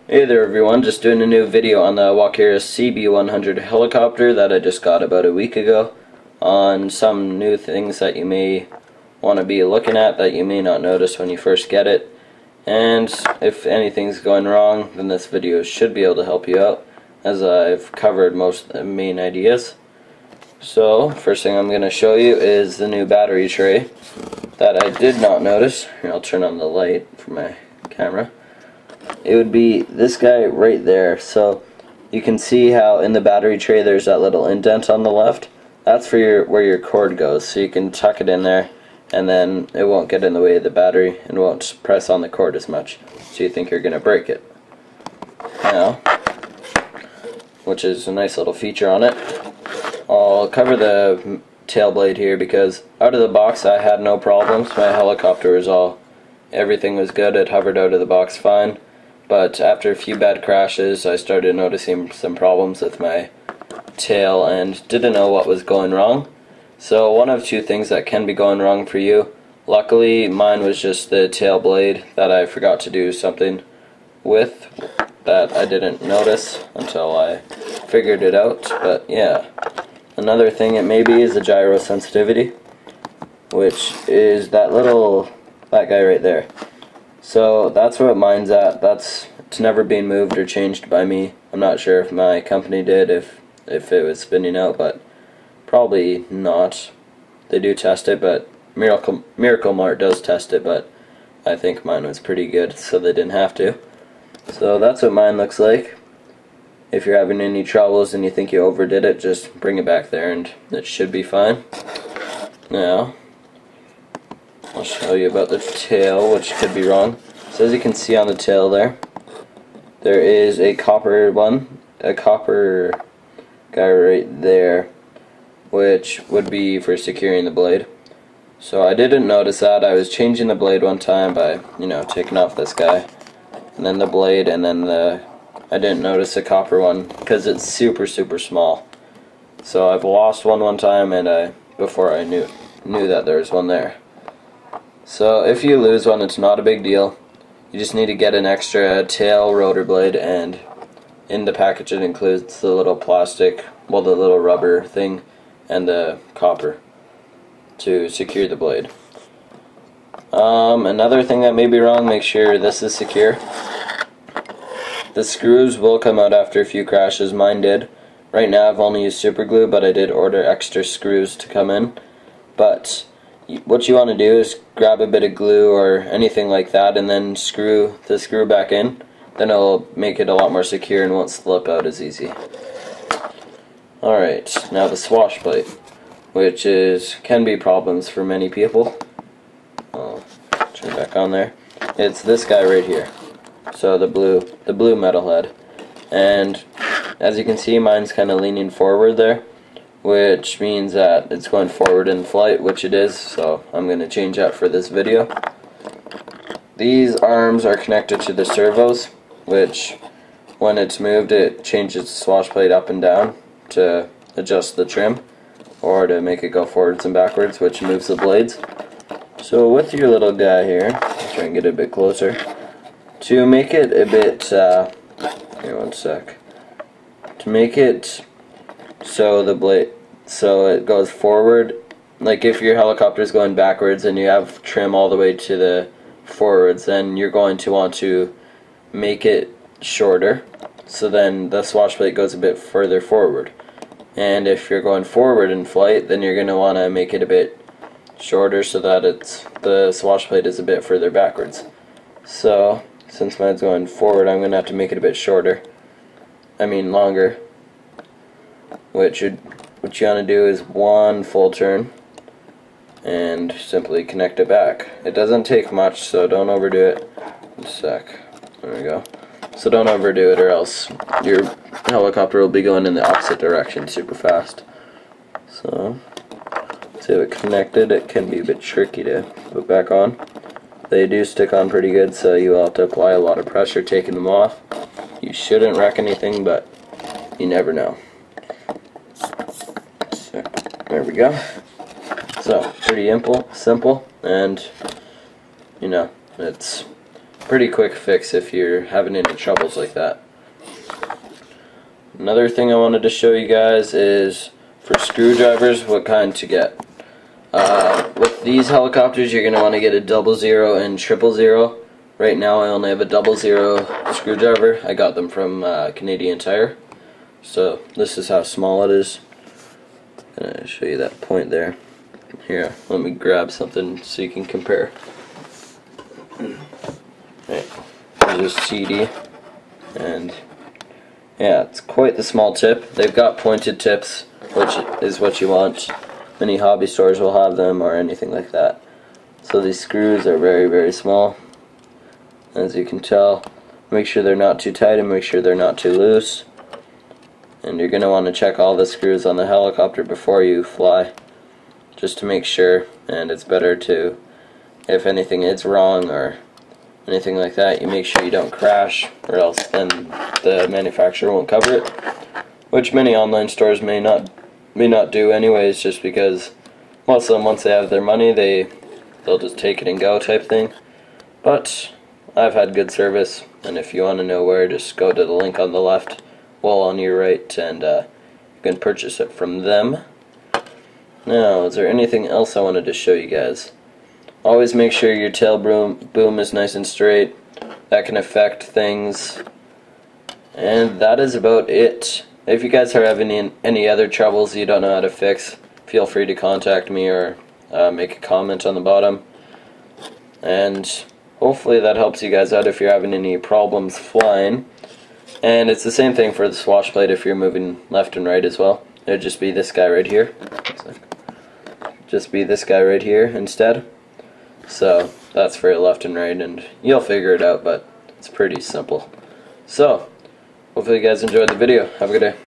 Hey there everyone, just doing a new video on the Walkera CB100 helicopter that I just got about a week ago on some new things that you may want to be looking at that you may not notice when you first get it. And if anything's going wrong, then this video should be able to help you out, as I've covered most of the main ideas. So, first thing I'm going to show you is the new battery tray that I did not notice. Here, I'll turn on the light for my camera. It would be this guy right there. So you can see how in the battery tray there's that little indent on the left. That's for where your cord goes, so you can tuck it in there and then it won't get in the way of the battery and won't press on the cord as much, so you think you're going to break it. Now, which is a nice little feature on it, I'll cover the tail blade here because out of the box I had no problems. My helicopter was everything was good. It hovered out of the box fine. But after a few bad crashes, I started noticing some problems with my tail and didn't know what was going wrong. So one of two things that can be going wrong for you. Luckily, mine was just the tail blade that I forgot to do something with that I didn't notice until I figured it out. But yeah, another thing it may be is the gyro sensitivity, which is that guy right there. So that's what mine's at. It's never been moved or changed by me. I'm not sure if my company did, if it was spinning out, but probably not. They do test it, but Miracle Mart does test it, but I think mine was pretty good, so they didn't have to. So that's what mine looks like. If you're having any troubles and you think you overdid it, just bring it back there and it should be fine. Now, I'll show you about the tail, which could be wrong. So as you can see on the tail there is a copper guy right there, which would be for securing the blade. So I didn't notice that. I was changing the blade one time by, taking off this guy, and then the blade, and then I didn't notice the copper one because it's super small. So I've lost one time, and before I knew that there was one there. So if you lose one, it's not a big deal. You just need to get an extra tail rotor blade, and in the package it includes the little plastic, the little rubber thing, and the copper to secure the blade. Another thing that may be wrong, make sure this is secure. The screws will come out after a few crashes. Mine did. Right now I've only used super glue, but I did order extra screws to come in. But what you want to do is grab a bit of glue or anything like that and then screw the screw back in. Then it'll make it a lot more secure and won't slip out as easy. Alright, now the swash plate, which can be problems for many people. I'll turn it back on there. It's this guy right here. So the blue metal head. And as you can see, mine's kind of leaning forward there, which means that it's going forward in flight, which it is, so I'm going to change that for this video. These arms are connected to the servos, which when it's moved it changes the swash plate up and down to adjust the trim, or to make it go forwards and backwards, which moves the blades. So with your little guy here, I'll try and get it a bit closer, to make it a bit, here one sec, to make it so it goes forward, like if your helicopter is going backwards and you have trim all the way to the forwards, then you're going to want to make it shorter, so then the swash plate goes a bit further forward. And if you're going forward in flight, then you're going to want to make it a bit shorter so that the swash plate is a bit further backwards. So since mine's going forward, I'm going to have to make it a bit longer. What you want to do is one full turn and simply connect it back. It doesn't take much, so don't overdo it. One sec. There we go. So don't overdo it, or else your helicopter will be going in the opposite direction super fast. So once you have it connected, it can be a bit tricky to put back on. They do stick on pretty good, so you will have to apply a lot of pressure taking them off. You shouldn't wreck anything, but you never know. There we go. So, pretty simple, and, it's pretty quick fix if you're having any troubles like that. Another thing I wanted to show you guys is for screwdrivers, what kind to get. With these helicopters, you're going to want to get a 00 and 000. Right now I only have a 00 screwdriver. I got them from Canadian Tire. So this is how small it is. I'm going to show you that point there. Here, let me grab something so you can compare. Right, there's a CD, and yeah, it's quite the small tip. They've got pointed tips, which is what you want. Many hobby stores will have them or anything like that. So these screws are very, very small. As you can tell, make sure they're not too tight and make sure they're not too loose. And you're going to want to check all the screws on the helicopter before you fly, just to make sure. And it's better to, if anything is wrong or anything like that, you make sure you don't crash, or else then the manufacturer won't cover it, which many online stores may not do anyways, just because most of them, once they have their money, they'll just take it and go type thing. But I've had good service, and if you want to know where, just go to the link on the left, wall on your right, and you can purchase it from them. Now, is there anything else I wanted to show you guys? Always make sure your tail boom is nice and straight. That can affect things. And that is about it. If you guys are having any other troubles you don't know how to fix, feel free to contact me or make a comment on the bottom. And hopefully that helps you guys out if you're having any problems flying. And it's the same thing for the swash plate if you're moving left and right as well. It'd just be this guy right here. Just be this guy right here instead. So that's for left and right, and you'll figure it out, but it's pretty simple. So hopefully you guys enjoyed the video. Have a good day.